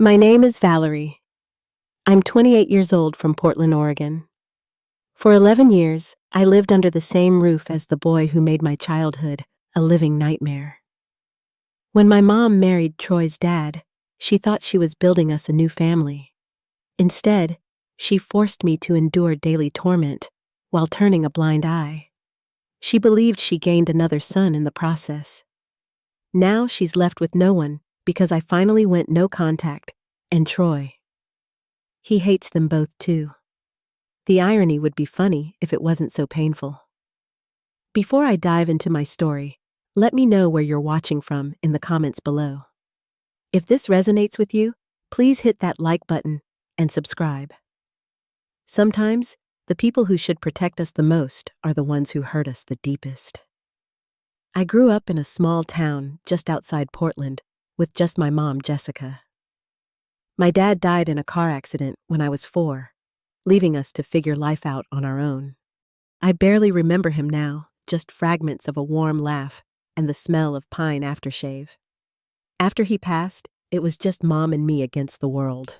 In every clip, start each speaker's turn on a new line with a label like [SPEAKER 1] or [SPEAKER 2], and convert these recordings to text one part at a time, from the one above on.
[SPEAKER 1] My name is Valerie. I'm 28 years old from Portland, Oregon. For 11 years, I lived under the same roof as the boy who made my childhood a living nightmare. When my mom married Troy's dad, she thought she was building us a new family. Instead, she forced me to endure daily torment while turning a blind eye. She believed she gained another son in the process. Now she's left with no one because I finally went no contact, and Troy. He hates them both too. The irony would be funny if it wasn't so painful. Before I dive into my story, let me know where you're watching from in the comments below. If this resonates with you, please hit that like button and subscribe. Sometimes, the people who should protect us the most are the ones who hurt us the deepest. I grew up in a small town just outside Portland with just my mom, Jessica. My dad died in a car accident when I was 4, leaving us to figure life out on our own. I barely remember him now, just fragments of a warm laugh and the smell of pine aftershave. After he passed, it was just mom and me against the world.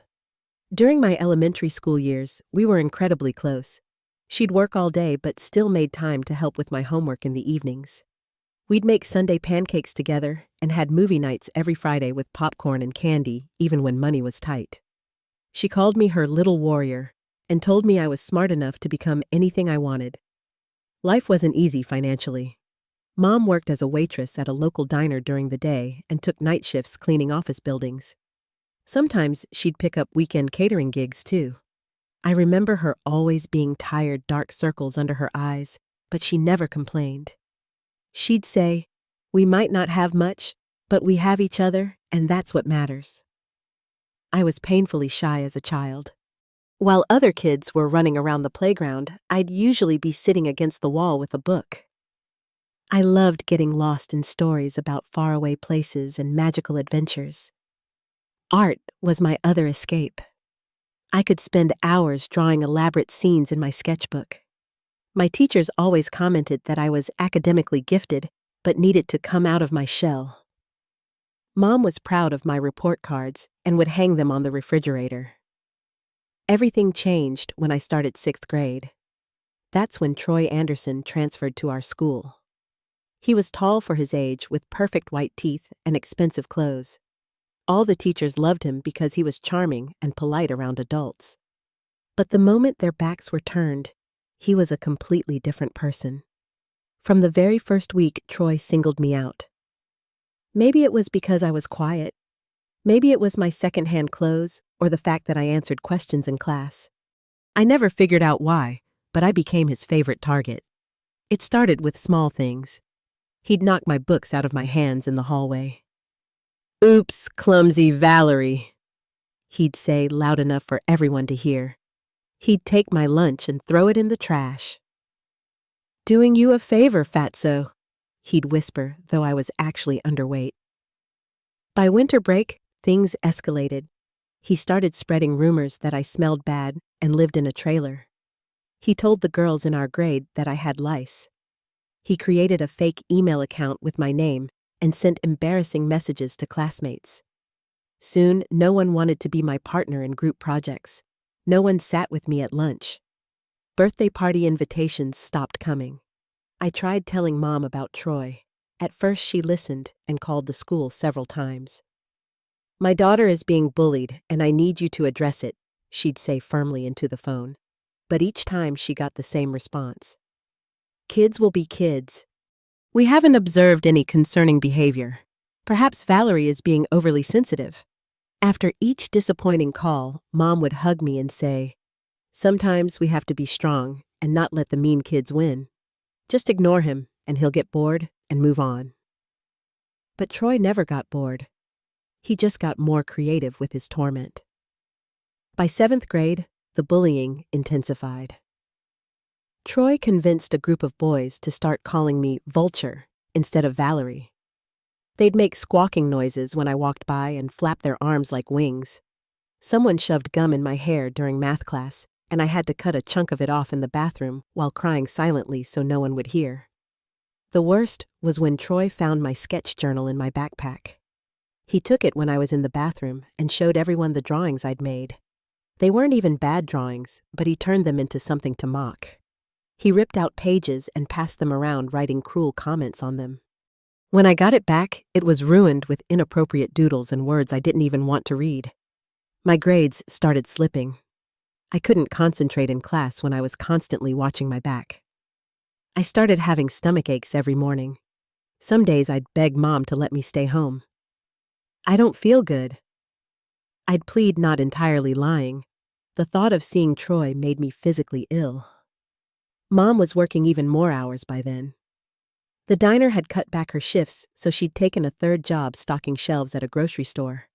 [SPEAKER 1] During my elementary school years, we were incredibly close. She'd work all day but still made time to help with my homework in the evenings. We'd make Sunday pancakes together and had movie nights every Friday with popcorn and candy, even when money was tight. She called me her little warrior and told me I was smart enough to become anything I wanted. Life wasn't easy financially. Mom worked as a waitress at a local diner during the day and took night shifts cleaning office buildings. Sometimes she'd pick up weekend catering gigs too. I remember her always being tired, dark circles under her eyes, but she never complained. She'd say, "We might not have much, but we have each other, and that's what matters." I was painfully shy as a child. While other kids were running around the playground, I'd usually be sitting against the wall with a book. I loved getting lost in stories about faraway places and magical adventures. Art was my other escape. I could spend hours drawing elaborate scenes in my sketchbook. My teachers always commented that I was academically gifted, but needed to come out of my shell. Mom was proud of my report cards and would hang them on the refrigerator. Everything changed when I started 6th grade. That's when Troy Anderson transferred to our school. He was tall for his age with perfect white teeth and expensive clothes. All the teachers loved him because he was charming and polite around adults. But the moment their backs were turned, he was a completely different person. From the very first week, Troy singled me out. Maybe it was because I was quiet. Maybe it was my secondhand clothes or the fact that I answered questions in class. I never figured out why, but I became his favorite target. It started with small things. He'd knock my books out of my hands in the hallway. "Oops, clumsy Valerie," he'd say loud enough for everyone to hear. He'd take my lunch and throw it in the trash. "Doing you a favor, fatso," he'd whisper, though I was actually underweight. By winter break, things escalated. He started spreading rumors that I smelled bad and lived in a trailer. He told the girls in our grade that I had lice. He created a fake email account with my name and sent embarrassing messages to classmates. Soon, no one wanted to be my partner in group projects. No one sat with me at lunch. Birthday party invitations stopped coming. I tried telling Mom about Troy. At first, she listened and called the school several times. "My daughter is being bullied, and I need you to address it," she'd say firmly into the phone. But each time she got the same response. "Kids will be kids. We haven't observed any concerning behavior. Perhaps Valerie is being overly sensitive." After each disappointing call, Mom would hug me and say, "Sometimes we have to be strong and not let the mean kids win. Just ignore him, and he'll get bored and move on." But Troy never got bored. He just got more creative with his torment. By 7th grade, the bullying intensified. Troy convinced a group of boys to start calling me Vulture instead of Valerie. They'd make squawking noises when I walked by and flap their arms like wings. Someone shoved gum in my hair during math class, and I had to cut a chunk of it off in the bathroom while crying silently so no one would hear. The worst was when Troy found my sketch journal in my backpack. He took it when I was in the bathroom and showed everyone the drawings I'd made. They weren't even bad drawings, but he turned them into something to mock. He ripped out pages and passed them around, writing cruel comments on them. When I got it back, it was ruined with inappropriate doodles and words I didn't even want to read. My grades started slipping. I couldn't concentrate in class when I was constantly watching my back. I started having stomach aches every morning. Some days I'd beg Mom to let me stay home. I don't feel good. I'd plead, not entirely lying. The thought of seeing Troy made me physically ill. Mom was working even more hours by then. The diner had cut back her shifts, so she'd taken a third job stocking shelves at a grocery store.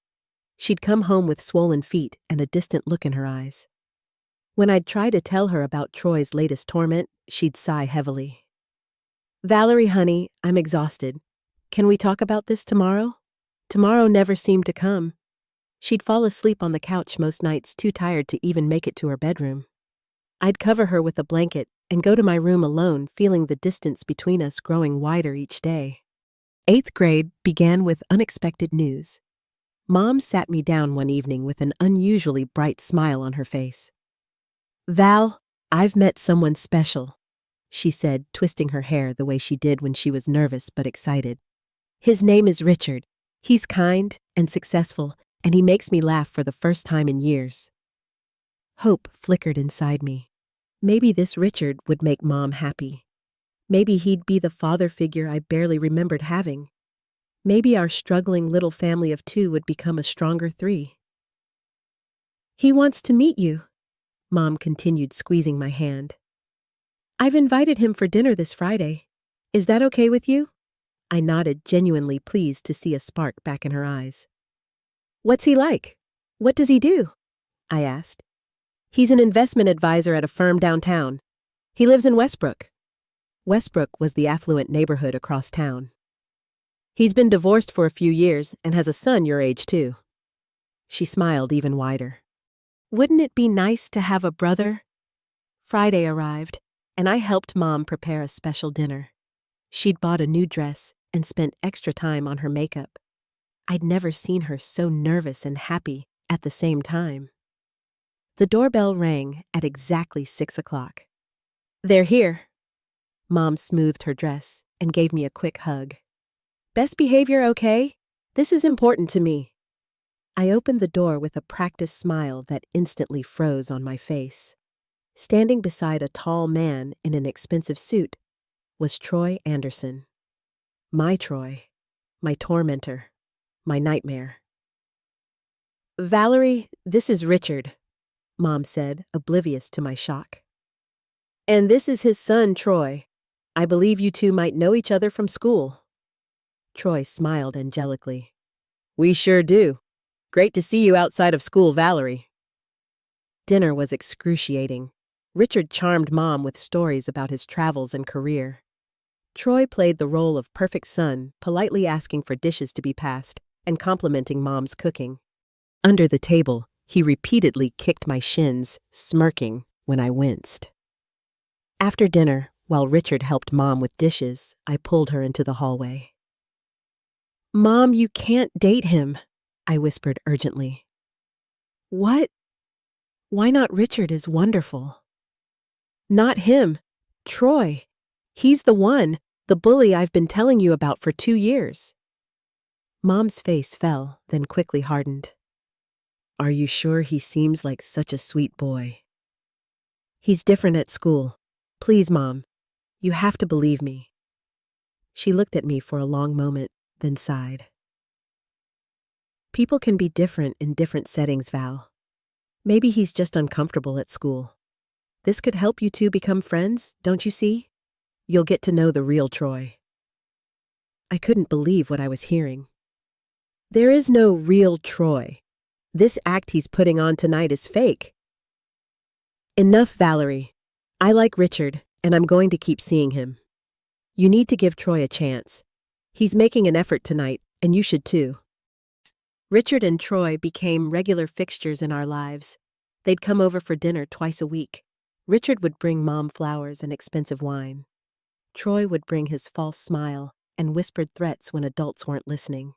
[SPEAKER 1] She'd come home with swollen feet and a distant look in her eyes. When I'd try to tell her about Troy's latest torment, she'd sigh heavily. "Valerie, honey, I'm exhausted. Can we talk about this tomorrow?" Tomorrow never seemed to come. She'd fall asleep on the couch most nights, too tired to even make it to her bedroom. I'd cover her with a blanket and go to my room alone, feeling the distance between us growing wider each day. 8th grade began with unexpected news. Mom sat me down one evening with an unusually bright smile on her face. "Val, I've met someone special," she said, twisting her hair the way she did when she was nervous but excited. "His name is Richard. He's kind and successful, and he makes me laugh for the first time in years." Hope flickered inside me. Maybe this Richard would make Mom happy. Maybe he'd be the father figure I barely remembered having. Maybe our struggling little family of 2 would become a stronger 3. "He wants to meet you," Mom continued, squeezing my hand. "I've invited him for dinner this Friday. Is that okay with you?" I nodded, genuinely pleased to see a spark back in her eyes. "What's he like? What does he do?" I asked. "He's an investment advisor at a firm downtown. He lives in Westbrook." Westbrook was the affluent neighborhood across town. "He's been divorced for a few years and has a son your age, too." She smiled even wider. "Wouldn't it be nice to have a brother?" Friday arrived, and I helped Mom prepare a special dinner. She'd bought a new dress and spent extra time on her makeup. I'd never seen her so nervous and happy at the same time. The doorbell rang at exactly 6 o'clock. "They're here." Mom smoothed her dress and gave me a quick hug. "Best behavior, okay? This is important to me." I opened the door with a practiced smile that instantly froze on my face. Standing beside a tall man in an expensive suit was Troy Anderson. My Troy, my tormentor, my nightmare. "Valerie, this is Richard," Mom said, oblivious to my shock. "And this is his son, Troy. I believe you two might know each other from school." Troy smiled angelically. "We sure do. Great to see you outside of school, Valerie." Dinner was excruciating. Richard charmed Mom with stories about his travels and career. Troy played the role of perfect son, politely asking for dishes to be passed and complimenting Mom's cooking. Under the table, he repeatedly kicked my shins, smirking when I winced. After dinner, while Richard helped Mom with dishes, I pulled her into the hallway. "Mom, you can't date him," I whispered urgently. "What? Why not? Richard is wonderful." "Not him. Troy. He's the one, the bully I've been telling you about for 2 years. Mom's face fell, then quickly hardened. "Are you sure? He seems like such a sweet boy." "He's different at school. Please, Mom. You have to believe me." She looked at me for a long moment, then sighed. "People can be different in different settings, Val. Maybe he's just uncomfortable at school. This could help you two become friends, don't you see? You'll get to know the real Troy." I couldn't believe what I was hearing. There is no real Troy. This act he's putting on tonight is fake. "Enough, Valerie. I like Richard, and I'm going to keep seeing him. You need to give Troy a chance. He's making an effort tonight, and you should too." Richard and Troy became regular fixtures in our lives. They'd come over for dinner twice a week. Richard would bring Mom flowers and expensive wine. Troy would bring his false smile and whispered threats when adults weren't listening.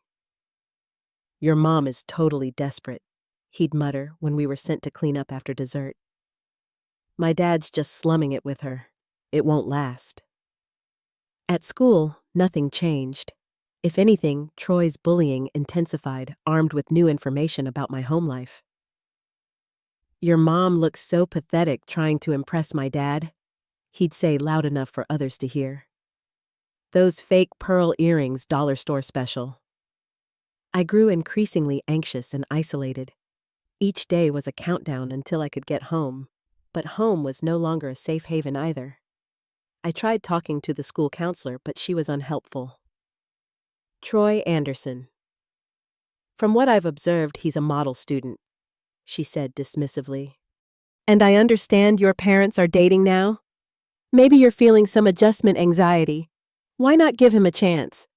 [SPEAKER 1] "Your mom is totally desperate," he'd mutter when we were sent to clean up after dessert. "My dad's just slumming it with her. It won't last." At school, nothing changed. If anything, Troy's bullying intensified, armed with new information about my home life. "Your mom looks so pathetic trying to impress my dad," he'd say loud enough for others to hear. "Those fake pearl earrings, dollar store special." I grew increasingly anxious and isolated. Each day was a countdown until I could get home, but home was no longer a safe haven either. I tried talking to the school counselor, but she was unhelpful. "Troy Anderson. From what I've observed, he's a model student," she said dismissively. "And I understand your parents are dating now? Maybe you're feeling some adjustment anxiety. Why not give him a chance?"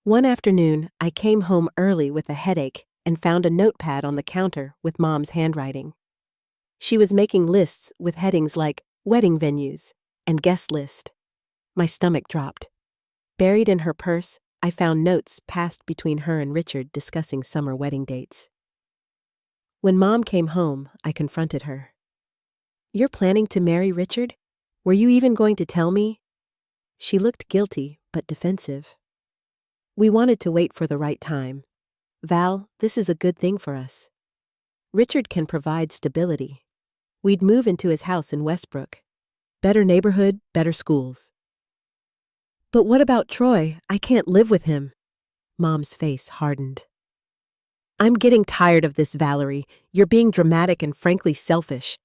[SPEAKER 1] One afternoon, I came home early with a headache and found a notepad on the counter with Mom's handwriting. She was making lists with headings like wedding venues and guest list. My stomach dropped. Buried in her purse, I found notes passed between her and Richard discussing summer wedding dates. When Mom came home, I confronted her. "You're planning to marry Richard? Were you even going to tell me?" She looked guilty, but defensive. "We wanted to wait for the right time. Val, this is a good thing for us. Richard can provide stability. We'd move into his house in Westbrook. Better neighborhood, better schools." "But what about Troy? I can't live with him." Mom's face hardened. "I'm getting tired of this, Valerie. You're being dramatic and frankly selfish.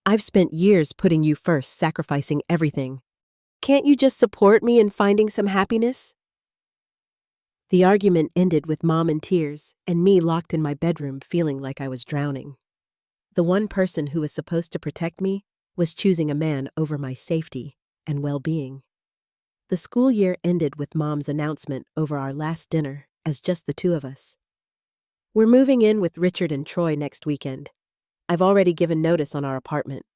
[SPEAKER 1] I've spent years putting you first, sacrificing everything. Can't you just support me in finding some happiness?" The argument ended with Mom in tears and me locked in my bedroom feeling like I was drowning. The one person who was supposed to protect me was choosing a man over my safety and well-being. The school year ended with Mom's announcement over our last dinner as just the two of us. "We're moving in with Richard and Troy next weekend. I've already given notice on our apartment."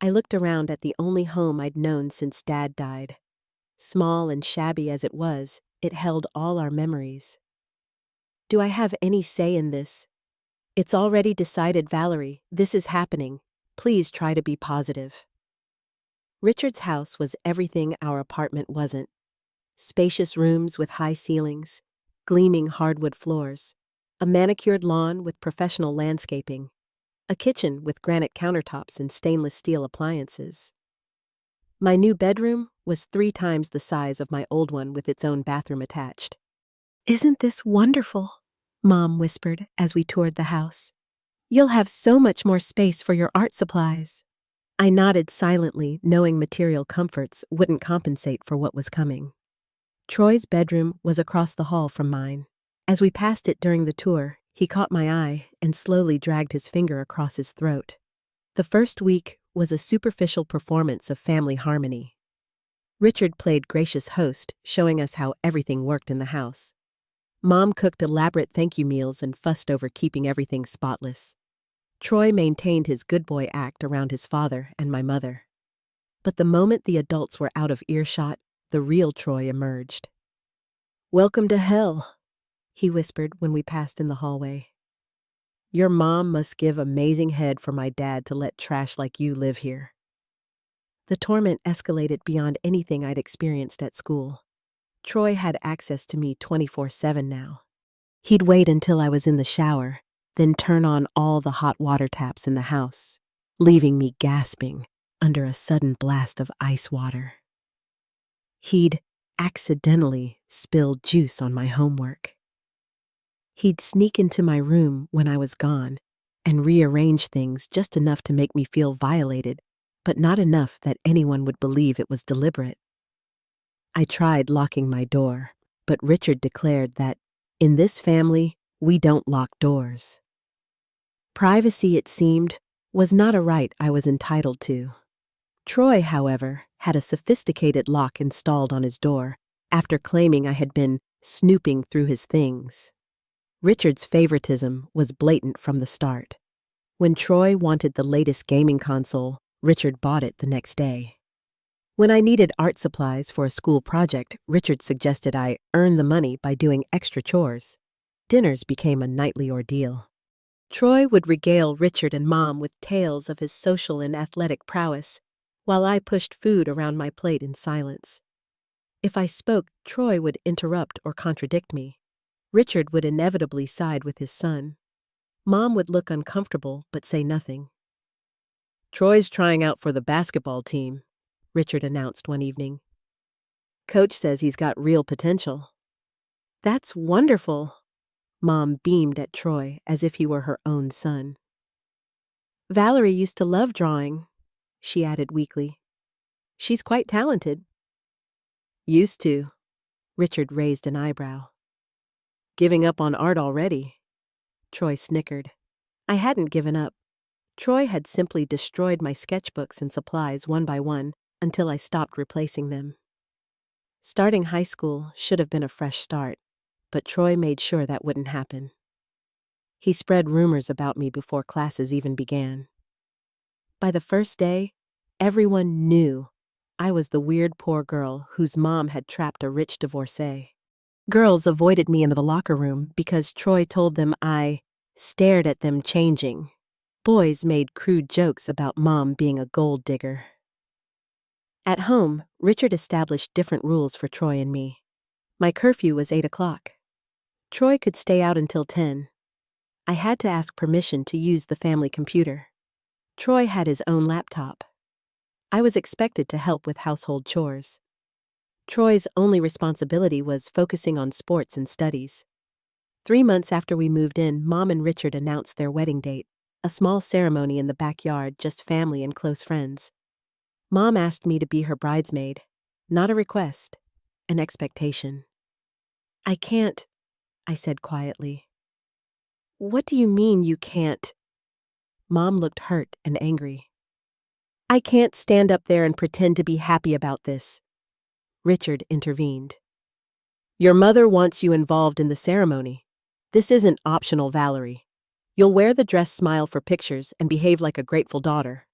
[SPEAKER 1] I looked around at the only home I'd known since Dad died. Small and shabby as it was, it held all our memories. "Do I have any say in this?" "It's already decided, Valerie. This is happening. Please try to be positive." Richard's house was everything our apartment wasn't. Spacious rooms with high ceilings, gleaming hardwood floors, a manicured lawn with professional landscaping, a kitchen with granite countertops and stainless steel appliances. My new bedroom was 3 times the size of my old one with its own bathroom attached. "Isn't this wonderful?" Mom whispered as we toured the house. "You'll have so much more space for your art supplies." I nodded silently, knowing material comforts wouldn't compensate for what was coming. Troy's bedroom was across the hall from mine. As we passed it during the tour, he caught my eye and slowly dragged his finger across his throat. The first week was a superficial performance of family harmony. Richard played gracious host, showing us how everything worked in the house. Mom cooked elaborate thank-you meals and fussed over keeping everything spotless. Troy maintained his good boy act around his father and my mother. But the moment the adults were out of earshot, the real Troy emerged. "Welcome to hell," he whispered when we passed in the hallway. "Your mom must give amazing head for my dad to let trash like you live here." The torment escalated beyond anything I'd experienced at school. Troy had access to me 24/7 now. He'd wait until I was in the shower, then turn on all the hot water taps in the house, leaving me gasping under a sudden blast of ice water. He'd accidentally spill juice on my homework. He'd sneak into my room when I was gone and rearrange things just enough to make me feel violated, but not enough that anyone would believe it was deliberate. I tried locking my door, but Richard declared that, in this family, we don't lock doors. Privacy, it seemed, was not a right I was entitled to. Troy, however, had a sophisticated lock installed on his door after claiming I had been snooping through his things. Richard's favoritism was blatant from the start. When Troy wanted the latest gaming console, Richard bought it the next day. When I needed art supplies for a school project, Richard suggested I earn the money by doing extra chores. Dinners became a nightly ordeal. Troy would regale Richard and Mom with tales of his social and athletic prowess, while I pushed food around my plate in silence. If I spoke, Troy would interrupt or contradict me. Richard would inevitably side with his son. Mom would look uncomfortable but say nothing. "Troy's trying out for the basketball team," Richard announced one evening. "Coach says he's got real potential." "That's wonderful." Mom beamed at Troy as if he were her own son. "Valerie used to love drawing," she added weakly. "She's quite talented." "Used to." Richard raised an eyebrow. "Giving up on art already?" Troy snickered. I hadn't given up. Troy had simply destroyed my sketchbooks and supplies one by one until I stopped replacing them. Starting high school should have been a fresh start, but Troy made sure that wouldn't happen. He spread rumors about me before classes even began. By the first day, everyone knew I was the weird poor girl whose mom had trapped a rich divorcee. Girls avoided me in the locker room because Troy told them I stared at them changing. Boys made crude jokes about Mom being a gold digger. At home, Richard established different rules for Troy and me. My curfew was 8 o'clock. Troy could stay out until 10. I had to ask permission to use the family computer. Troy had his own laptop. I was expected to help with household chores. Troy's only responsibility was focusing on sports and studies. 3 months after we moved in, Mom and Richard announced their wedding date, a small ceremony in the backyard, just family and close friends. Mom asked me to be her bridesmaid, not a request, an expectation. "I can't," I said quietly. "What do you mean you can't?" Mom looked hurt and angry. "I can't stand up there and pretend to be happy about this." Richard intervened. "Your mother wants you involved in the ceremony. This isn't optional, Valerie. You'll wear the dress, smile for pictures, and behave like a grateful daughter.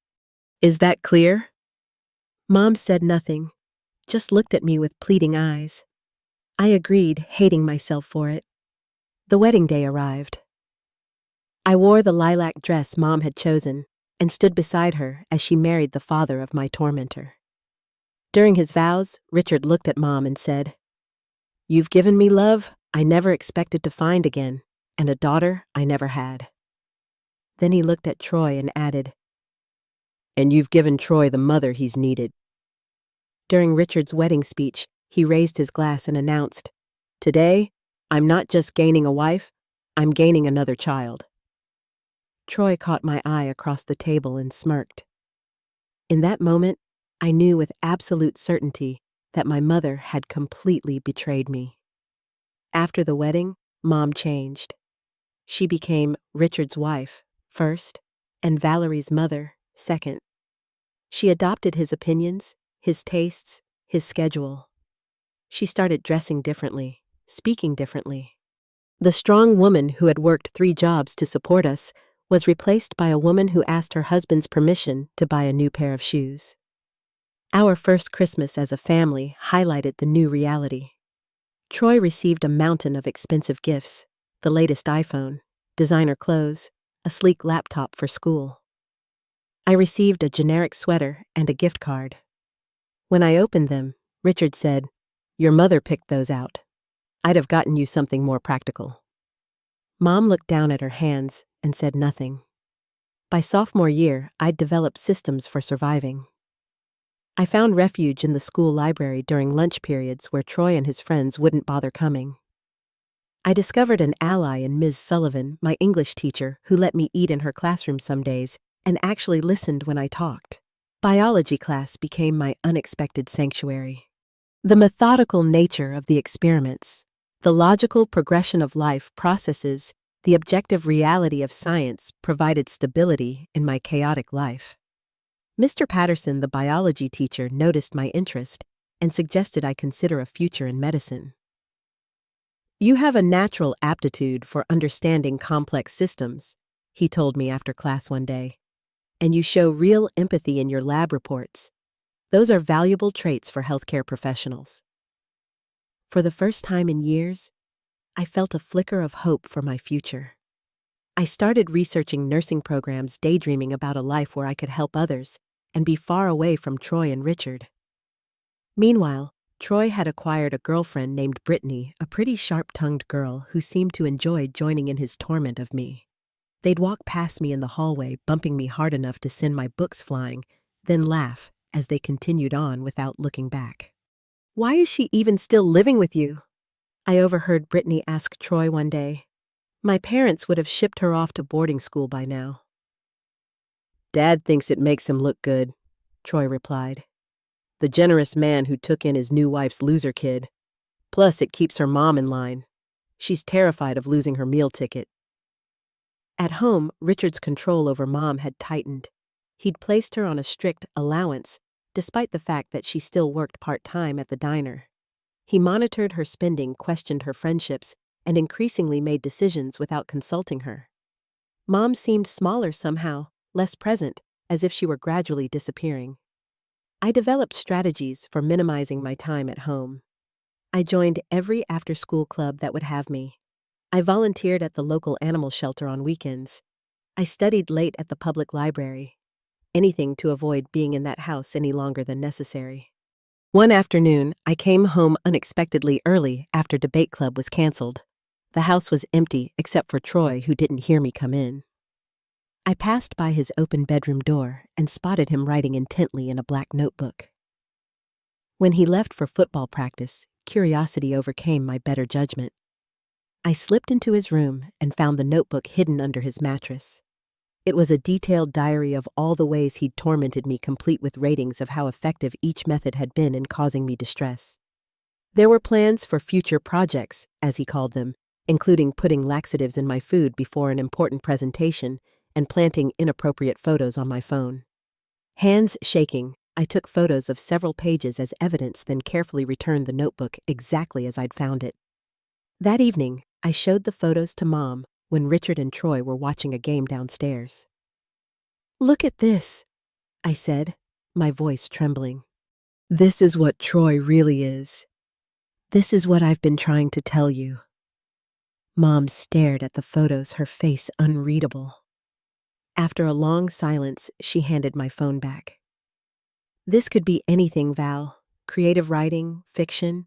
[SPEAKER 1] Is that clear?" Mom said nothing, just looked at me with pleading eyes. I agreed, hating myself for it. The wedding day arrived. I wore the lilac dress Mom had chosen and stood beside her as she married the father of my tormentor. During his vows, Richard looked at Mom and said, "You've given me love I never expected to find again, and a daughter I never had." Then he looked at Troy and added, "And you've given Troy the mother he's needed." During Richard's wedding speech, he raised his glass and announced, "Today, I'm not just gaining a wife, I'm gaining another child." Troy caught my eye across the table and smirked. In that moment, I knew with absolute certainty that my mother had completely betrayed me. After the wedding, Mom changed. She became Richard's wife, first, and Valerie's mother, second. She adopted his opinions, his tastes, his schedule. She started dressing differently, speaking differently. The strong woman who had worked 3 jobs to support us was replaced by a woman who asked her husband's permission to buy a new pair of shoes. Our first Christmas as a family highlighted the new reality. Troy received a mountain of expensive gifts, the latest iPhone, designer clothes, a sleek laptop for school. I received a generic sweater and a gift card. When I opened them, Richard said, "Your mother picked those out. I'd have gotten you something more practical." Mom looked down at her hands and said nothing. By sophomore year, I'd developed systems for surviving. I found refuge in the school library during lunch periods where Troy and his friends wouldn't bother coming. I discovered an ally in Ms. Sullivan, my English teacher, who let me eat in her classroom some days and actually listened when I talked. Biology class became my unexpected sanctuary. The methodical nature of the experiments, the logical progression of life processes, the objective reality of science provided stability in my chaotic life. Mr. Patterson, the biology teacher, noticed my interest and suggested I consider a future in medicine. "You have a natural aptitude for understanding complex systems," he told me after class one day, "and you show real empathy in your lab reports. Those are valuable traits for healthcare professionals." For the first time in years, I felt a flicker of hope for my future. I started researching nursing programs, daydreaming about a life where I could help others and be far away from Troy and Richard. Meanwhile, Troy had acquired a girlfriend named Brittany, a pretty sharp-tongued girl who seemed to enjoy joining in his torment of me. They'd walk past me in the hallway, bumping me hard enough to send my books flying, then laugh as they continued on without looking back. "Why is she even still living with you?" I overheard Brittany ask Troy one day. "My parents would have shipped her off to boarding school by now." "Dad thinks it makes him look good," Troy replied. "The generous man who took in his new wife's loser kid. Plus, it keeps her mom in line. She's terrified of losing her meal ticket." At home, Richard's control over Mom had tightened. He'd placed her on a strict allowance, despite the fact that she still worked part-time at the diner. He monitored her spending, questioned her friendships, and increasingly made decisions without consulting her. Mom seemed smaller somehow, less present, as if she were gradually disappearing. I developed strategies for minimizing my time at home. I joined every after-school club that would have me. I volunteered at the local animal shelter on weekends. I studied late at the public library. Anything to avoid being in that house any longer than necessary. One afternoon, I came home unexpectedly early after debate club was canceled. The house was empty except for Troy, who didn't hear me come in. I passed by his open bedroom door and spotted him writing intently in a black notebook. When he left for football practice, curiosity overcame my better judgment. I slipped into his room and found the notebook hidden under his mattress. It was a detailed diary of all the ways he'd tormented me, complete with ratings of how effective each method had been in causing me distress. There were plans for future projects, as he called them, including putting laxatives in my food before an important presentation and planting inappropriate photos on my phone. Hands shaking, I took photos of several pages as evidence, then carefully returned the notebook exactly as I'd found it. That evening, I showed the photos to Mom when Richard and Troy were watching a game downstairs. "Look at this," I said, my voice trembling. "This is what Troy really is. This is what I've been trying to tell you." Mom stared at the photos, her face unreadable. After a long silence, she handed my phone back. "This could be anything, Val. Creative writing, fiction.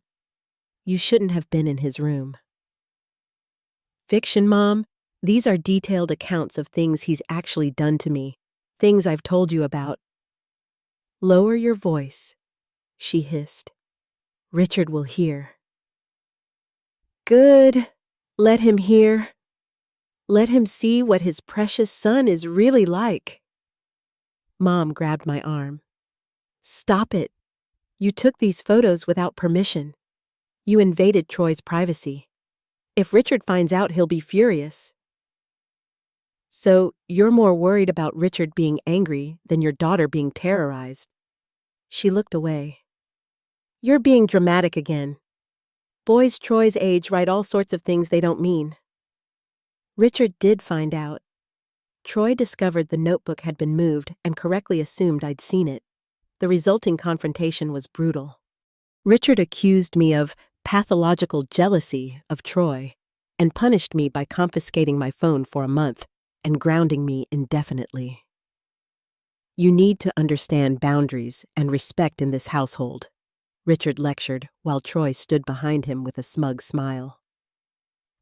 [SPEAKER 1] You shouldn't have been in his room." "Fiction, Mom? These are detailed accounts of things he's actually done to me, things I've told you about." "Lower your voice," she hissed. "Richard will hear." "Good. Let him hear. Let him see what his precious son is really like." Mom grabbed my arm. "Stop it. You took these photos without permission. You invaded Troy's privacy. If Richard finds out, he'll be furious." "So you're more worried about Richard being angry than your daughter being terrorized?" She looked away. "You're being dramatic again. Boys Troy's age write all sorts of things they don't mean." Richard did find out. Troy discovered the notebook had been moved and correctly assumed I'd seen it. The resulting confrontation was brutal. Richard accused me of pathological jealousy of Troy and punished me by confiscating my phone for a month and grounding me indefinitely. "You need to understand boundaries and respect in this household," Richard lectured while Troy stood behind him with a smug smile.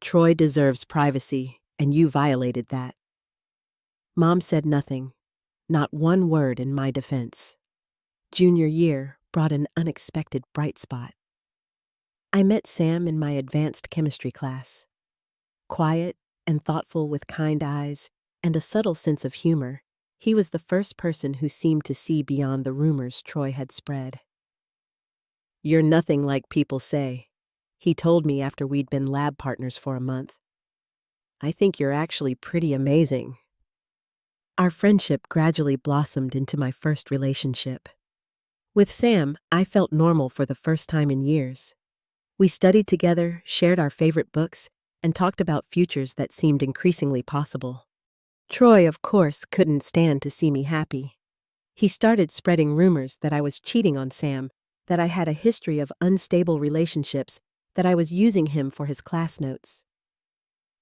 [SPEAKER 1] "Troy deserves privacy, and you violated that." Mom said nothing, not one word in my defense. Junior year brought an unexpected bright spot. I met Sam in my advanced chemistry class. Quiet and thoughtful with kind eyes and a subtle sense of humor, he was the first person who seemed to see beyond the rumors Troy had spread. "You're nothing like people say," he told me after we'd been lab partners for a month. "I think you're actually pretty amazing." Our friendship gradually blossomed into my first relationship. With Sam, I felt normal for the first time in years. We studied together, shared our favorite books, and talked about futures that seemed increasingly possible. Troy, of course, couldn't stand to see me happy. He started spreading rumors that I was cheating on Sam, that I had a history of unstable relationships, that I was using him for his class notes.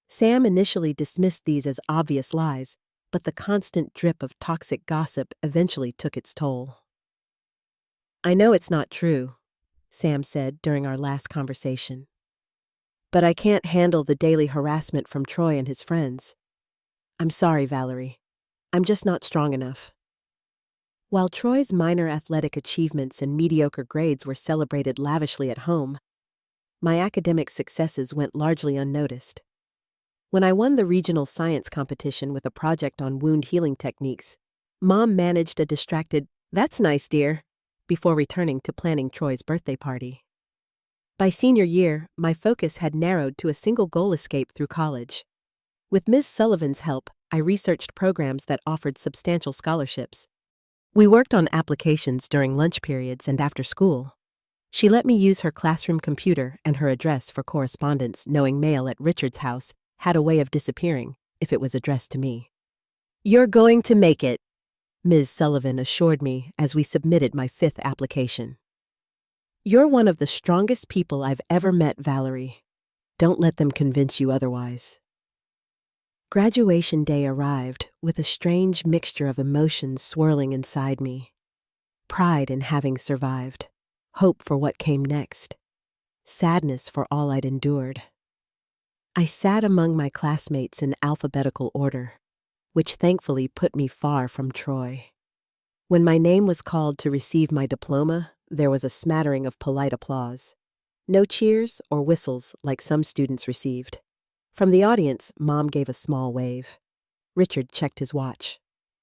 [SPEAKER 1] Sam initially dismissed these as obvious lies, but the constant drip of toxic gossip eventually took its toll. "I know it's not true," Sam said during our last conversation. "But I can't handle the daily harassment from Troy and his friends. I'm sorry, Valerie. I'm just not strong enough." While Troy's minor athletic achievements and mediocre grades were celebrated lavishly at home, my academic successes went largely unnoticed. When I won the regional science competition with a project on wound healing techniques, Mom managed a distracted, "That's nice, dear," before returning to planning Troy's birthday party. By senior year, my focus had narrowed to a single goal: escape through college. With Ms. Sullivan's help, I researched programs that offered substantial scholarships. We worked on applications during lunch periods and after school. She let me use her classroom computer and her address for correspondence, knowing mail at Richard's house had a way of disappearing if it was addressed to me. "You're going to make it," Ms. Sullivan assured me as we submitted my 5th application. "You're one of the strongest people I've ever met, Valerie. Don't let them convince you otherwise." Graduation day arrived with a strange mixture of emotions swirling inside me. Pride in having survived, hope for what came next, sadness for all I'd endured. I sat among my classmates in alphabetical order, which thankfully put me far from Troy. When my name was called to receive my diploma, there was a smattering of polite applause. No cheers or whistles like some students received. From the audience, Mom gave a small wave. Richard checked his watch.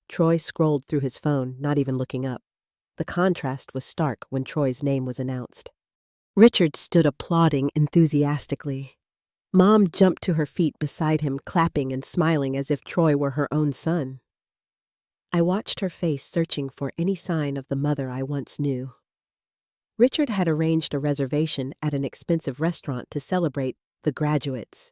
[SPEAKER 1] Troy scrolled through his phone, not even looking up. The contrast was stark when Troy's name was announced. Richard stood applauding enthusiastically. Mom jumped to her feet beside him, clapping and smiling as if Troy were her own son. I watched her face, searching for any sign of the mother I once knew. Richard had arranged a reservation at an expensive restaurant to celebrate the graduates.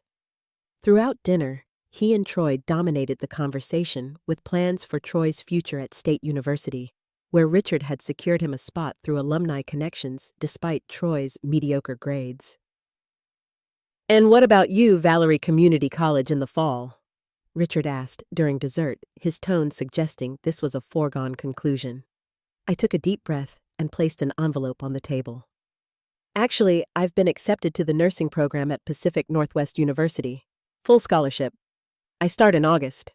[SPEAKER 1] Throughout dinner, he and Troy dominated the conversation with plans for Troy's future at State University, where Richard had secured him a spot through alumni connections despite Troy's mediocre grades. "And what about you, Valerie Community College, in the fall?" Richard asked during dessert, his tone suggesting this was a foregone conclusion. I took a deep breath and placed an envelope on the table. "Actually, I've been accepted to the nursing program at Pacific Northwest University. Full scholarship. I start in August."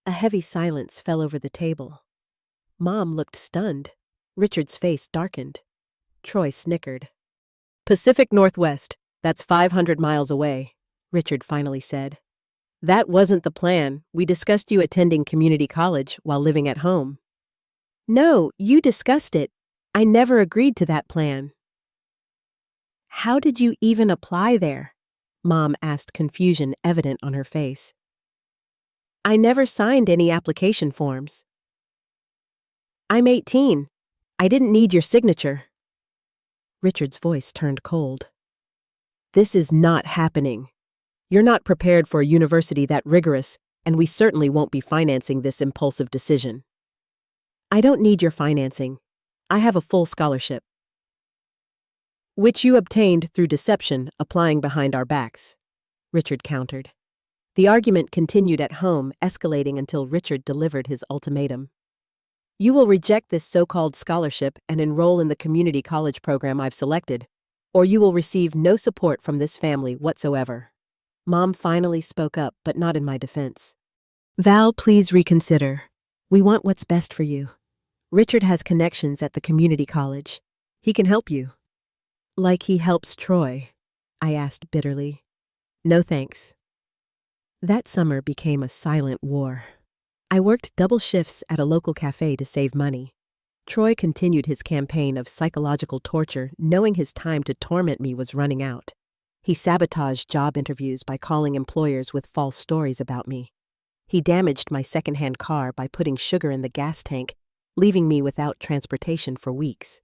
[SPEAKER 1] A heavy silence fell over the table. Mom looked stunned. Richard's face darkened. Troy snickered. "Pacific Northwest. That's 500 miles away," Richard finally said. "That wasn't the plan. We discussed you attending community college while living at home." "No, you discussed it. I never agreed to that plan." "How did you even apply there?" Mom asked, confusion evident on her face. "I never signed any application forms." "I'm 18. I didn't need your signature." Richard's voice turned cold. "This is not happening. You're not prepared for a university that rigorous, and we certainly won't be financing this impulsive decision." "I don't need your financing. I have a full scholarship." "Which you obtained through deception, applying behind our backs," Richard countered. The argument continued at home, escalating until Richard delivered his ultimatum. "You will reject this so-called scholarship and enroll in the community college program I've selected, or you will receive no support from this family whatsoever." Mom finally spoke up, but not in my defense. "Val, please reconsider. We want what's best for you. Richard has connections at the community college. He can help you." "Like he helps Troy?" I asked bitterly. "No thanks." That summer became a silent war. I worked double shifts at a local cafe to save money. Troy continued his campaign of psychological torture, knowing his time to torment me was running out. He sabotaged job interviews by calling employers with false stories about me. He damaged my secondhand car by putting sugar in the gas tank, leaving me without transportation for weeks.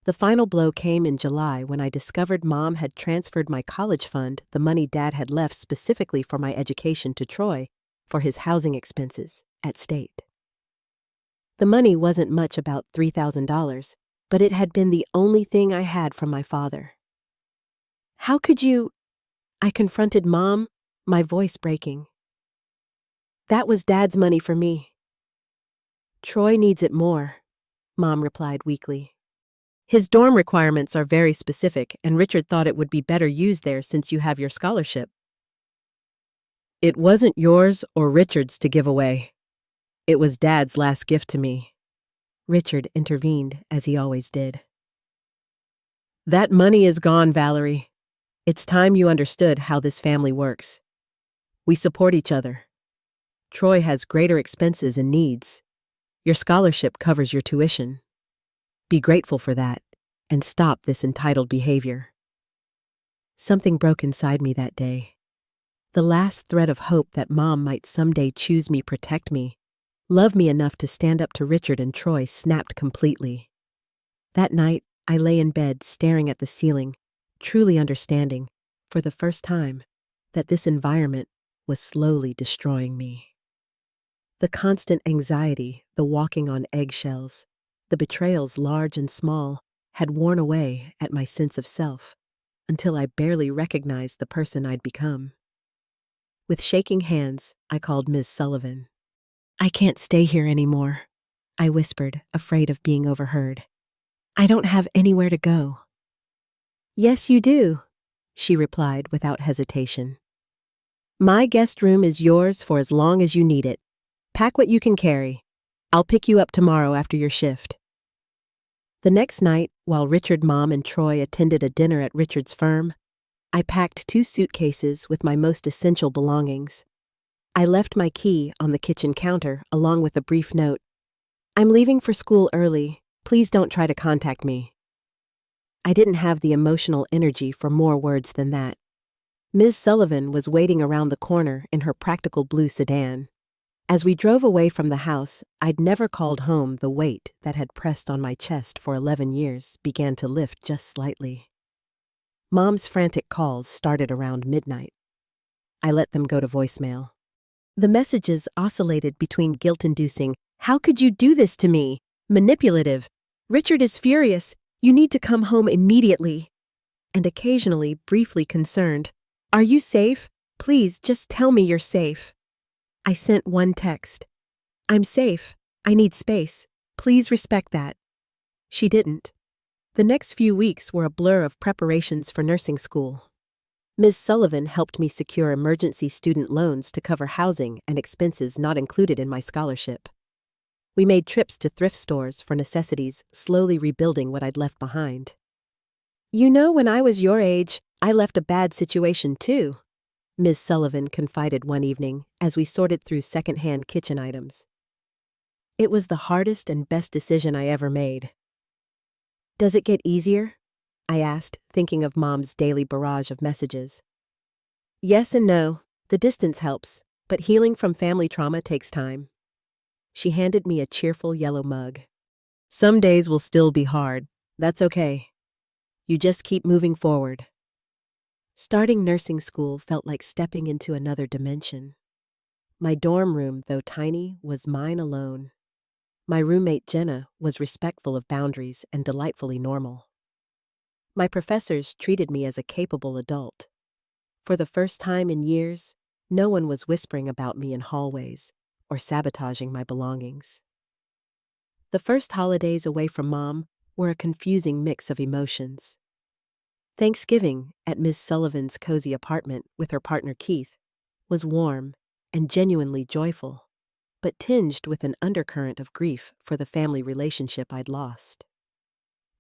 [SPEAKER 1] The final blow came in July when I discovered Mom had transferred my college fund, the money Dad had left specifically for my education, to Troy for his housing expenses at State. The money wasn't much, about $3,000, but it had been the only thing I had from my father. How could you? I confronted Mom, my voice breaking. That was Dad's money for me. Troy needs it more, Mom replied weakly. His dorm requirements are very specific, and Richard thought it would be better used there since you have your scholarship. It wasn't yours or Richard's to give away. It was Dad's last gift to me. Richard intervened, as he always did. That money is gone, Valerie. It's time you understood how this family works. We support each other. Troy has greater expenses and needs. Your scholarship covers your tuition. Be grateful for that, and stop this entitled behavior. Something broke inside me that day. The last thread of hope that Mom might someday choose me, protect me, love me enough to stand up to Richard and Troy snapped completely. That night, I lay in bed staring at the ceiling, truly understanding, for the first time, that this environment was slowly destroying me. The constant anxiety, the walking on eggshells, the betrayals large and small, had worn away at my sense of self, until I barely recognized the person I'd become. With shaking hands, I called Ms. Sullivan. I can't stay here anymore, I whispered, afraid of being overheard. I don't have anywhere to go. Yes, you do, she replied without hesitation. My guest room is yours for as long as you need it. Pack what you can carry. I'll pick you up tomorrow after your shift. The next night, while Richard, Mom, and Troy attended a dinner at Richard's firm, I packed 2 suitcases with my most essential belongings. I left my key on the kitchen counter along with a brief note. I'm leaving for school early. Please don't try to contact me. I didn't have the emotional energy for more words than that. Ms. Sullivan was waiting around the corner in her practical blue sedan. As we drove away from the house, I'd never called home. The weight that had pressed on my chest for 11 years began to lift just slightly. Mom's frantic calls started around midnight. I let them go to voicemail. The messages oscillated between guilt-inducing, "How could you do this to me?" manipulative, "Richard is furious, you need to come home immediately," and occasionally briefly concerned, "Are you safe? Please just tell me you're safe." I sent one text. "I'm safe. I need space. Please respect that." She didn't. The next few weeks were a blur of preparations for nursing school. Ms. Sullivan helped me secure emergency student loans to cover housing and expenses not included in my scholarship. We made trips to thrift stores for necessities, slowly rebuilding what I'd left behind. You know, when I was your age, I left a bad situation too, Ms. Sullivan confided one evening as we sorted through second-hand kitchen items. It was the hardest and best decision I ever made. Does it get easier? I asked, thinking of Mom's daily barrage of messages. Yes and no. The distance helps, but healing from family trauma takes time. She handed me a cheerful yellow mug. Some days will still be hard. That's okay. You just keep moving forward. Starting nursing school felt like stepping into another dimension. My dorm room, though tiny, was mine alone. My roommate Jenna was respectful of boundaries and delightfully normal. My professors treated me as a capable adult. For the first time in years, no one was whispering about me in hallways or sabotaging my belongings. The first holidays away from Mom were a confusing mix of emotions. Thanksgiving at Ms. Sullivan's cozy apartment with her partner Keith was warm and genuinely joyful, but tinged with an undercurrent of grief for the family relationship I'd lost.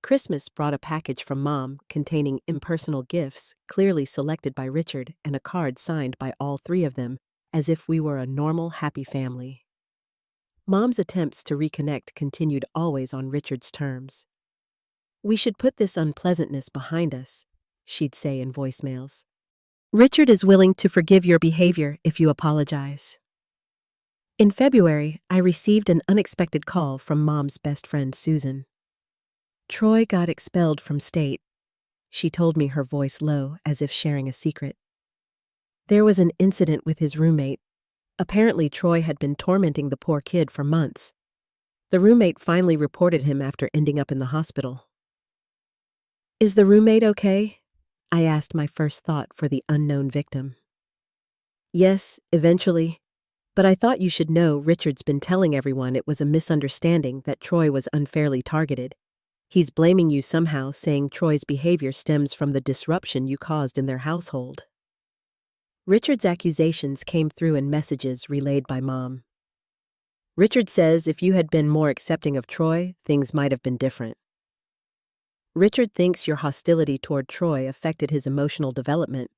[SPEAKER 1] Christmas brought a package from Mom containing impersonal gifts clearly selected by Richard and a card signed by all 3 of them, as if we were a normal, happy family. Mom's attempts to reconnect continued always on Richard's terms. We should put this unpleasantness behind us, she'd say in voicemails. Richard is willing to forgive your behavior if you apologize. In February, I received an unexpected call from Mom's best friend, Susan. Troy got expelled from state. She told me, her voice low, as if sharing a secret. There was an incident with his roommate. Apparently, Troy had been tormenting the poor kid for months. The roommate finally reported him after ending up in the hospital. Is the roommate okay? I asked, my first thought for the unknown victim. Yes, eventually. But I thought you should know Richard's been telling everyone it was a misunderstanding, that Troy was unfairly targeted. He's blaming you somehow, saying Troy's behavior stems from the disruption you caused in their household. Richard's accusations came through in messages relayed by Mom. Richard says if you had been more accepting of Troy, things might have been different. Richard thinks your hostility toward Troy affected his emotional development.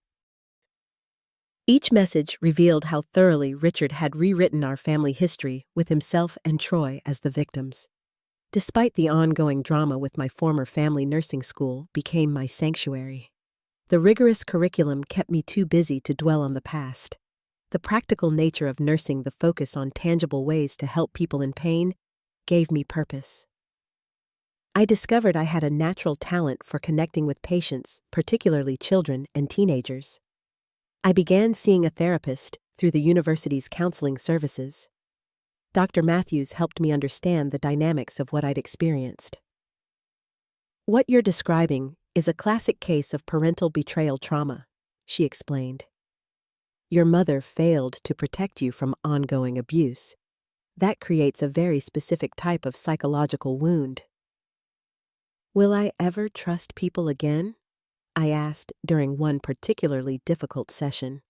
[SPEAKER 1] Each message revealed how thoroughly Richard had rewritten our family history with himself and Troy as the victims. Despite the ongoing drama with my former family, nursing school became my sanctuary. The rigorous curriculum kept me too busy to dwell on the past. The practical nature of nursing, the focus on tangible ways to help people in pain, gave me purpose. I discovered I had a natural talent for connecting with patients, particularly children and teenagers. I began seeing a therapist through the university's counseling services. Dr. Matthews helped me understand the dynamics of what I'd experienced. What you're describing is a classic case of parental betrayal trauma, she explained. Your mother failed to protect you from ongoing abuse. That creates a very specific type of psychological wound. Will I ever trust people again? I asked during one particularly difficult session.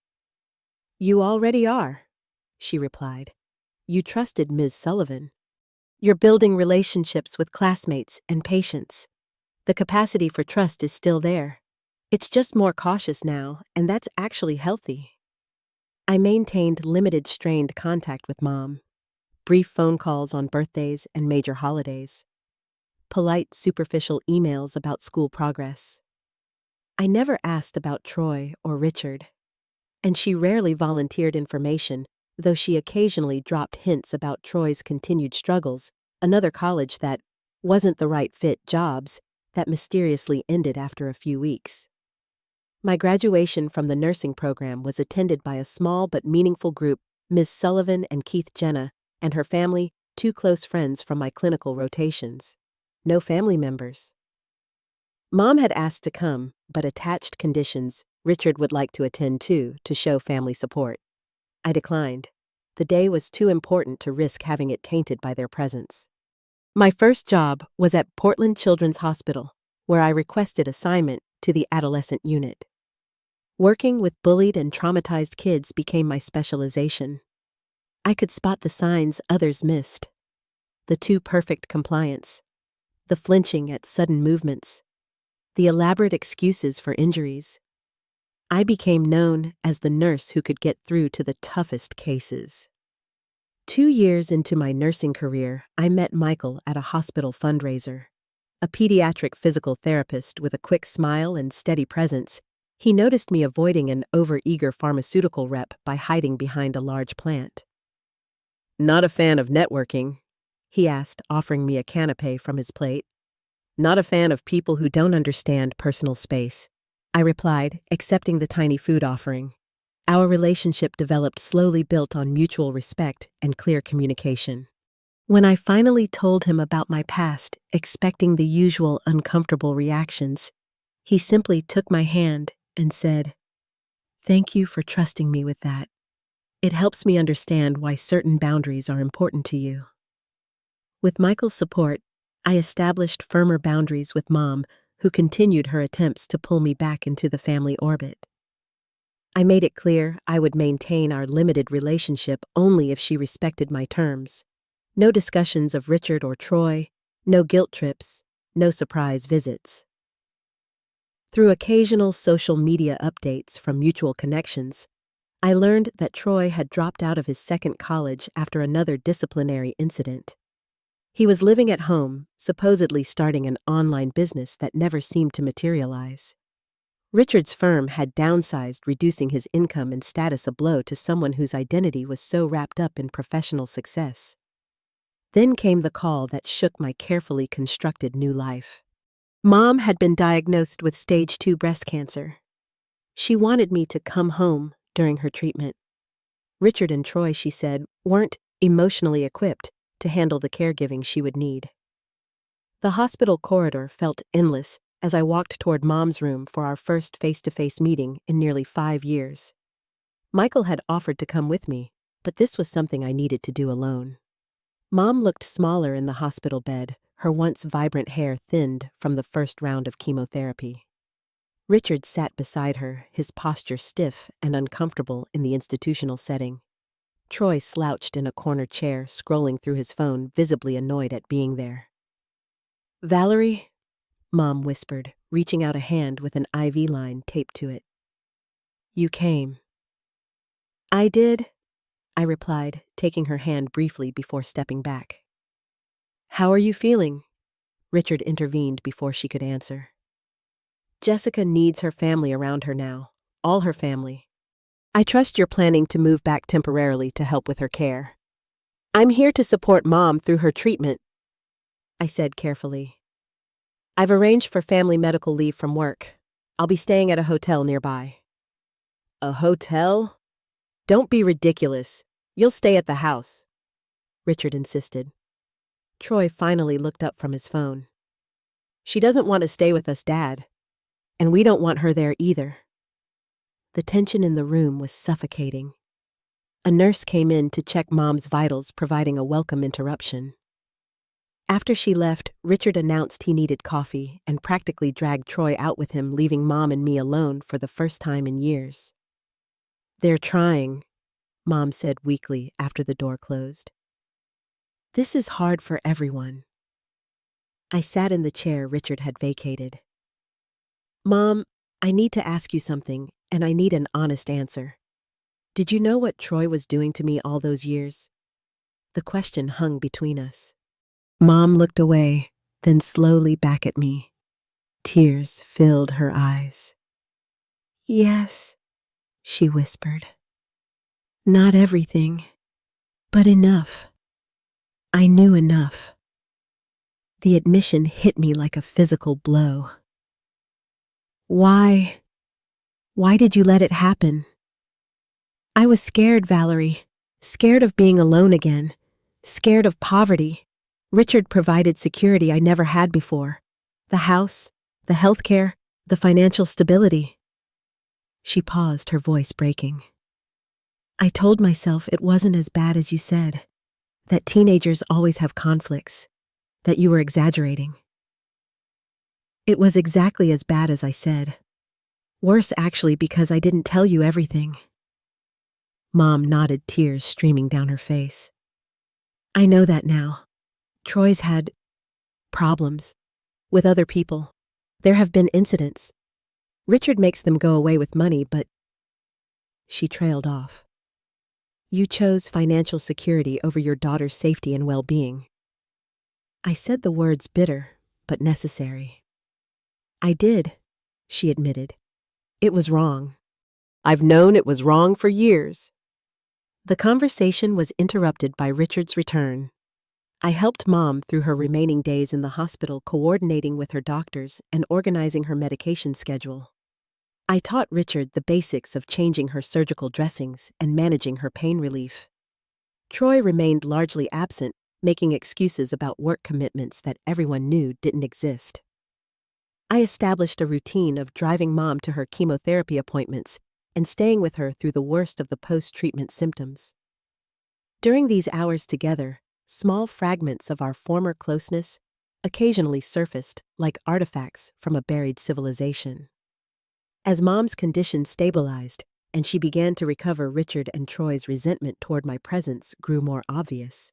[SPEAKER 1] You already are, she replied. You trusted Ms. Sullivan. You're building relationships with classmates and patients. The capacity for trust is still there. It's just more cautious now, and that's actually healthy. I maintained limited strained contact with Mom. Brief phone calls on birthdays and major holidays. Polite, superficial emails about school progress. I never asked about Troy or Richard, and she rarely volunteered information, though she occasionally dropped hints about Troy's continued struggles, another college that wasn't the right fit, jobs that mysteriously ended after a few weeks. My graduation from the nursing program was attended by a small but meaningful group, Ms. Sullivan and Keith Jenna, and her family, 2 close friends from my clinical rotations. No family members. Mom had asked to come, but attached conditions Richard would like to attend to show family support. I declined. The day was too important to risk having it tainted by their presence. My first job was at Portland Children's Hospital, where I requested assignment to the adolescent unit. Working with bullied and traumatized kids became my specialization. I could spot the signs others missed. The too perfect compliance, the flinching at sudden movements, the elaborate excuses for injuries. I became known as the nurse who could get through to the toughest cases. 2 years into my nursing career, I met Michael at a hospital fundraiser. A pediatric physical therapist with a quick smile and steady presence, he noticed me avoiding an over-eager pharmaceutical rep by hiding behind a large plant. Not a fan of networking, he asked, offering me a canapé from his plate. Not a fan of people who don't understand personal space, I replied, accepting the tiny food offering. Our relationship developed slowly, built on mutual respect and clear communication. When I finally told him about my past, expecting the usual uncomfortable reactions, he simply took my hand and said, "Thank you for trusting me with that. It helps me understand why certain boundaries are important to you." With Michael's support, I established firmer boundaries with Mom, who continued her attempts to pull me back into the family orbit. I made it clear I would maintain our limited relationship only if she respected my terms. No discussions of Richard or Troy, no guilt trips, no surprise visits. Through occasional social media updates from mutual connections, I learned that Troy had dropped out of his second college after another disciplinary incident. He was living at home, supposedly starting an online business that never seemed to materialize. Richard's firm had downsized, reducing his income and status, a blow to someone whose identity was so wrapped up in professional success. Then came the call that shook my carefully constructed new life. Mom had been diagnosed with stage 2 breast cancer. She wanted me to come home during her treatment. Richard and Troy, she said, weren't emotionally equipped to handle the caregiving she would need. The hospital corridor felt endless, as I walked toward Mom's room for our first face-to-face meeting in nearly 5 years. Michael had offered to come with me, but this was something I needed to do alone. Mom looked smaller in the hospital bed, her once vibrant hair thinned from the first round of chemotherapy. Richard sat beside her, his posture stiff and uncomfortable in the institutional setting. Troy slouched in a corner chair, scrolling through his phone, visibly annoyed at being there. "Valerie?" Mom whispered, reaching out a hand with an IV line taped to it. "You came." "I did," I replied, taking her hand briefly before stepping back. "How are you feeling?" Richard intervened before she could answer. "Jessica needs her family around her now, all her family. I trust you're planning to move back temporarily to help with her care. I'm here to support Mom through her treatment," I said carefully. "I've arranged for family medical leave from work. I'll be staying at a hotel nearby." "A hotel? Don't be ridiculous. You'll stay at the house," Richard insisted. Troy finally looked up from his phone. "She doesn't want to stay with us, Dad. And we don't want her there either." The tension in the room was suffocating. A nurse came in to check Mom's vitals, providing a welcome interruption. After she left, Richard announced he needed coffee and practically dragged Troy out with him, leaving Mom and me alone for the first time in years. "They're trying," Mom said weakly after the door closed. "This is hard for everyone." I sat in the chair Richard had vacated. "Mom, I need to ask you something, and I need an honest answer. Did you know what Troy was doing to me all those years?" The question hung between us. Mom looked away, then slowly back at me. Tears filled her eyes. "Yes," she whispered. "Not everything, but enough. I knew enough." The admission hit me like a physical blow. Why did you let it happen?" "I was scared, Valerie. Scared of being alone again. Scared of poverty. Richard provided security I never had before. The house, the healthcare, the financial stability." She paused, her voice breaking. "I told myself it wasn't as bad as you said, that teenagers always have conflicts, that you were exaggerating." "It was exactly as bad as I said. Worse, actually, because I didn't tell you everything." Mom nodded, tears streaming down her face. "I know that now. Troy's had problems with other people. There have been incidents. Richard makes them go away with money, but..." She trailed off. "You chose financial security over your daughter's safety and well-being." I said the words bitter, but necessary. "I did," she admitted. "It was wrong. I've known it was wrong for years." The conversation was interrupted by Richard's return. I helped Mom through her remaining days in the hospital, coordinating with her doctors and organizing her medication schedule. I taught Richard the basics of changing her surgical dressings and managing her pain relief. Troy remained largely absent, making excuses about work commitments that everyone knew didn't exist. I established a routine of driving Mom to her chemotherapy appointments and staying with her through the worst of the post-treatment symptoms. During these hours together, small fragments of our former closeness occasionally surfaced like artifacts from a buried civilization. As Mom's condition stabilized and she began to recover, Richard and Troy's resentment toward my presence grew more obvious.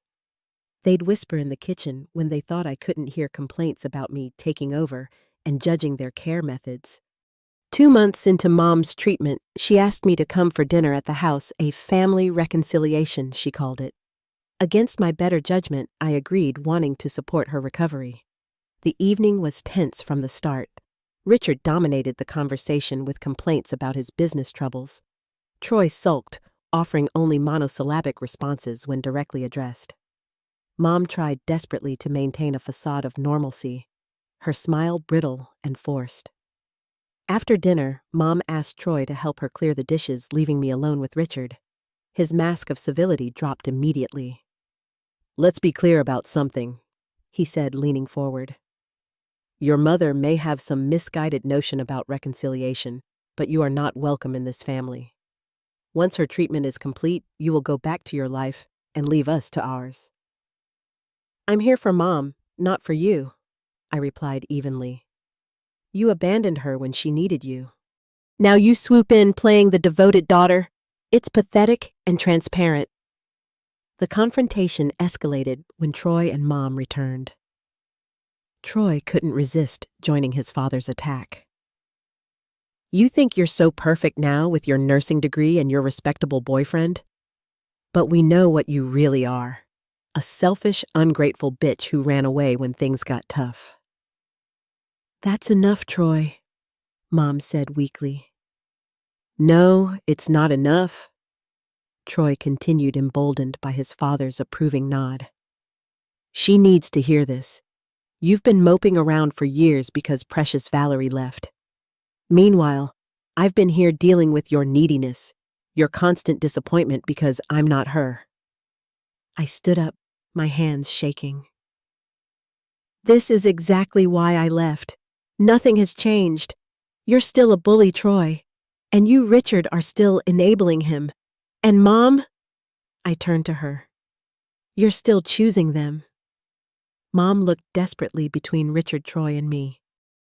[SPEAKER 1] They'd whisper in the kitchen when they thought I couldn't hear complaints about me taking over and judging their care methods. 2 months into Mom's treatment, she asked me to come for dinner at the house, a family reconciliation, she called it. Against my better judgment, I agreed, wanting to support her recovery. The evening was tense from the start. Richard dominated the conversation with complaints about his business troubles. Troy sulked, offering only monosyllabic responses when directly addressed. Mom tried desperately to maintain a facade of normalcy, her smile brittle and forced. After dinner, Mom asked Troy to help her clear the dishes, leaving me alone with Richard. His mask of civility dropped immediately. "Let's be clear about something," he said, leaning forward. Your mother may have some misguided notion about reconciliation, but you are not welcome in this family. Once her treatment is complete, you will go back to your life and leave us to ours." "I'm here for Mom, not for you," I replied evenly. "You abandoned her when she needed you. Now you swoop in playing the devoted daughter. It's pathetic and transparent." The confrontation escalated when Troy and Mom returned. Troy couldn't resist joining his father's attack. "You think you're so perfect now with your nursing degree and your respectable boyfriend? But we know what you really are. A selfish, ungrateful bitch who ran away when things got tough." "That's enough, Troy," Mom said weakly. "No, it's not enough," Troy continued, emboldened by his father's approving nod. "She needs to hear this. You've been moping around for years because precious Valerie left. Meanwhile, I've been here dealing with your neediness, your constant disappointment because I'm not her." I stood up, my hands shaking. "This is exactly why I left. Nothing has changed. You're still a bully, Troy. And you, Richard, are still enabling him. And Mom," I turned to her, "you're still choosing them." Mom looked desperately between Richard, Troy, and me.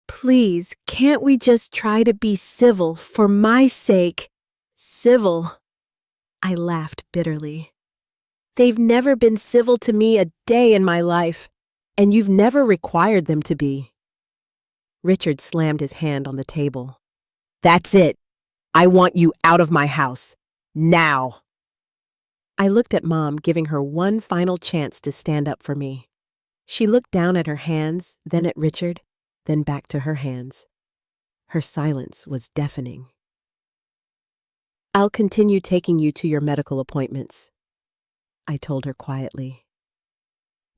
[SPEAKER 1] "Please, can't we just try to be civil, for my sake? Civil." I laughed bitterly. "They've never been civil to me a day in my life, and you've never required them to be." Richard slammed his hand on the table. "That's it. I want you out of my house. Now." I looked at Mom, giving her one final chance to stand up for me. She looked down at her hands, then at Richard, then back to her hands. Her silence was deafening. "I'll continue taking you to your medical appointments," I told her quietly.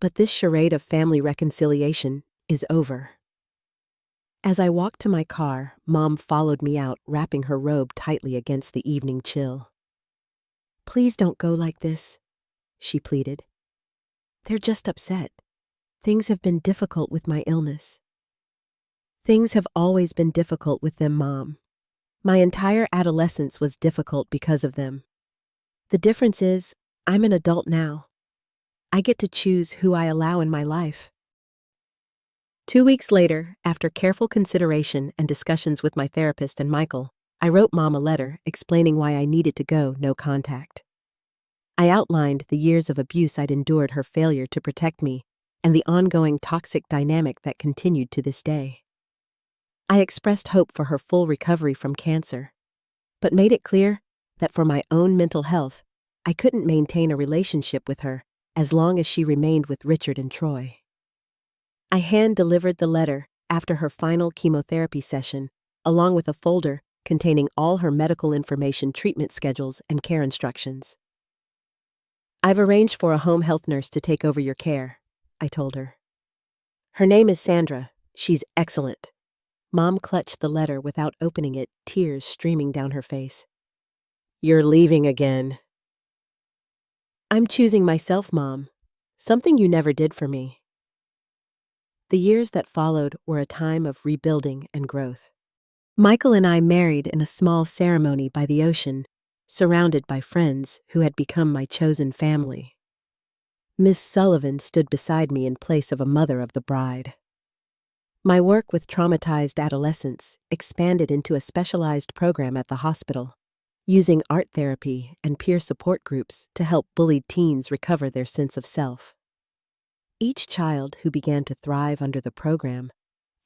[SPEAKER 1] "But this charade of family reconciliation is over." As I walked to my car, Mom followed me out, wrapping her robe tightly against the evening chill. "Please don't go like this," she pleaded. "They're just upset. Things have been difficult with my illness." "Things have always been difficult with them, Mom. My entire adolescence was difficult because of them. The difference is, I'm an adult now. I get to choose who I allow in my life." 2 weeks later, after careful consideration and discussions with my therapist and Michael, I wrote Mom a letter explaining why I needed to go no contact. I outlined the years of abuse I'd endured, her failure to protect me, and the ongoing toxic dynamic that continued to this day. I expressed hope for her full recovery from cancer, but made it clear that for my own mental health, I couldn't maintain a relationship with her as long as she remained with Richard and Troy. I hand-delivered the letter after her final chemotherapy session, along with a folder containing all her medical information, treatment schedules, and care instructions. "I've arranged for a home health nurse to take over your care," I told her. "Her name is Sandra. She's excellent." Mom clutched the letter without opening it, tears streaming down her face. "You're leaving again." "I'm choosing myself, Mom. Something you never did for me." The years that followed were a time of rebuilding and growth. Michael and I married in a small ceremony by the ocean, surrounded by friends who had become my chosen family. Miss Sullivan stood beside me in place of a mother of the bride. My work with traumatized adolescents expanded into a specialized program at the hospital, using art therapy and peer support groups to help bullied teens recover their sense of self. Each child who began to thrive under the program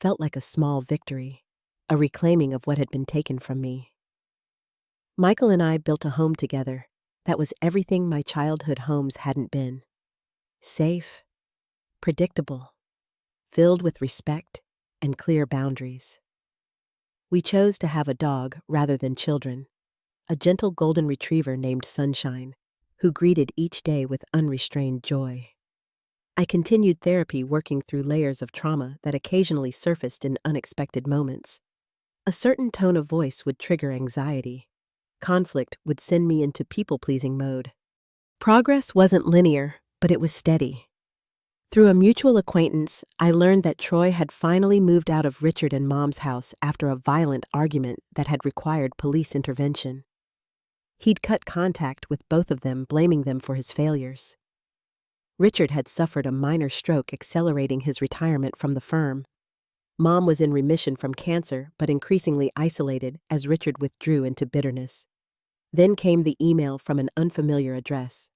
[SPEAKER 1] felt like a small victory, a reclaiming of what had been taken from me. Michael and I built a home together that was everything my childhood homes hadn't been. Safe, predictable, filled with respect and clear boundaries. We chose to have a dog rather than children, a gentle golden retriever named Sunshine, who greeted each day with unrestrained joy. I continued therapy, working through layers of trauma that occasionally surfaced in unexpected moments. A certain tone of voice would trigger anxiety. Conflict would send me into people-pleasing mode. Progress wasn't linear, but it was steady. Through a mutual acquaintance, I learned that Troy had finally moved out of Richard and Mom's house after a violent argument that had required police intervention. He'd cut contact with both of them, blaming them for his failures. Richard had suffered a minor stroke, accelerating his retirement from the firm. Mom was in remission from cancer, but increasingly isolated as Richard withdrew into bitterness. Then came the email from an unfamiliar address.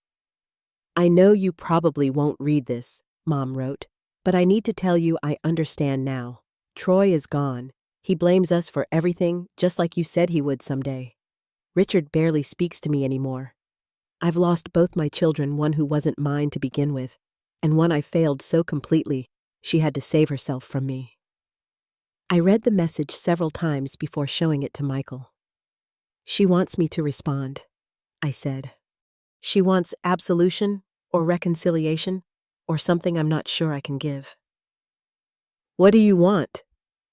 [SPEAKER 1] "I know you probably won't read this," Mom wrote, "but I need to tell you I understand now. Troy is gone. He blames us for everything, just like you said he would someday. Richard barely speaks to me anymore. I've lost both my children, one who wasn't mine to begin with, and one I failed so completely she had to save herself from me." I read the message several times before showing it to Michael. "She wants me to respond," I said. "She wants absolution or reconciliation or something I'm not sure I can give." "What do you want?"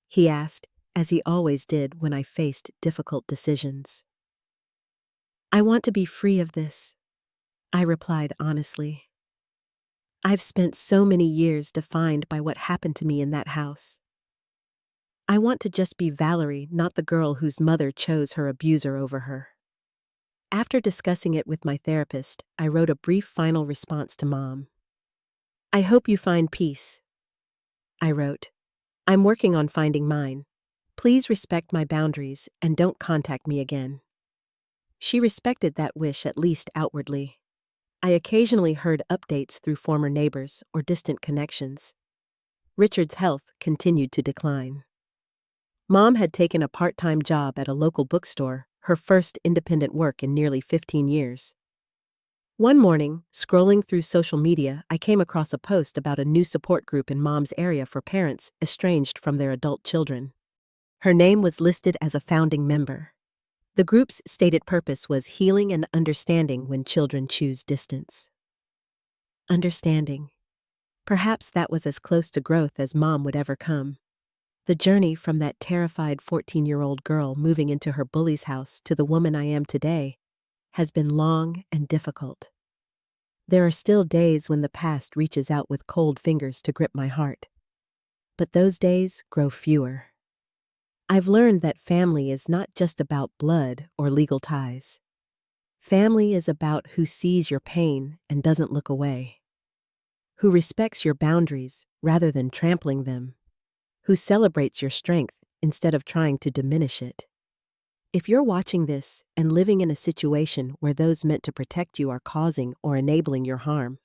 [SPEAKER 1] he asked, as he always did when I faced difficult decisions. "I want to be free of this," I replied honestly. "I've spent so many years defined by what happened to me in that house. I want to just be Valerie, not the girl whose mother chose her abuser over her." After discussing it with my therapist, I wrote a brief final response to Mom. "I hope you find peace," I wrote. "I'm working on finding mine. Please respect my boundaries and don't contact me again." She respected that wish, at least outwardly. I occasionally heard updates through former neighbors or distant connections. Richard's health continued to decline. Mom had taken a part-time job at a local bookstore, her first independent work in nearly 15 years. One morning, scrolling through social media, I came across a post about a new support group in Mom's area for parents estranged from their adult children. Her name was listed as a founding member. The group's stated purpose was healing and understanding when children choose distance. Understanding. Perhaps that was as close to growth as Mom would ever come. The journey from that terrified 14-year-old girl moving into her bully's house to the woman I am today has been long and difficult. There are still days when the past reaches out with cold fingers to grip my heart. But those days grow fewer. I've learned that family is not just about blood or legal ties. Family is about who sees your pain and doesn't look away, who respects your boundaries rather than trampling them, who celebrates your strength instead of trying to diminish it. If you're watching this and living in a situation where those meant to protect you are causing or enabling your harm,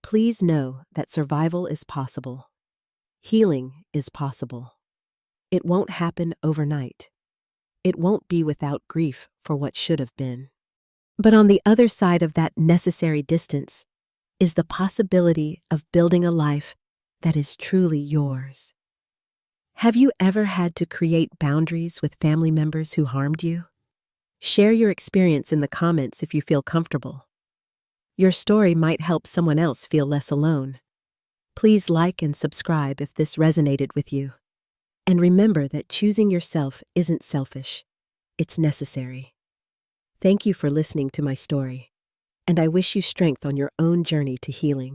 [SPEAKER 1] please know that survival is possible. Healing is possible. It won't happen overnight. It won't be without grief for what should have been. But on the other side of that necessary distance is the possibility of building a life that is truly yours. Have you ever had to create boundaries with family members who harmed you? Share your experience in the comments if you feel comfortable. Your story might help someone else feel less alone. Please like and subscribe if this resonated with you. And remember that choosing yourself isn't selfish, it's necessary. Thank you for listening to my story, and I wish you strength on your own journey to healing.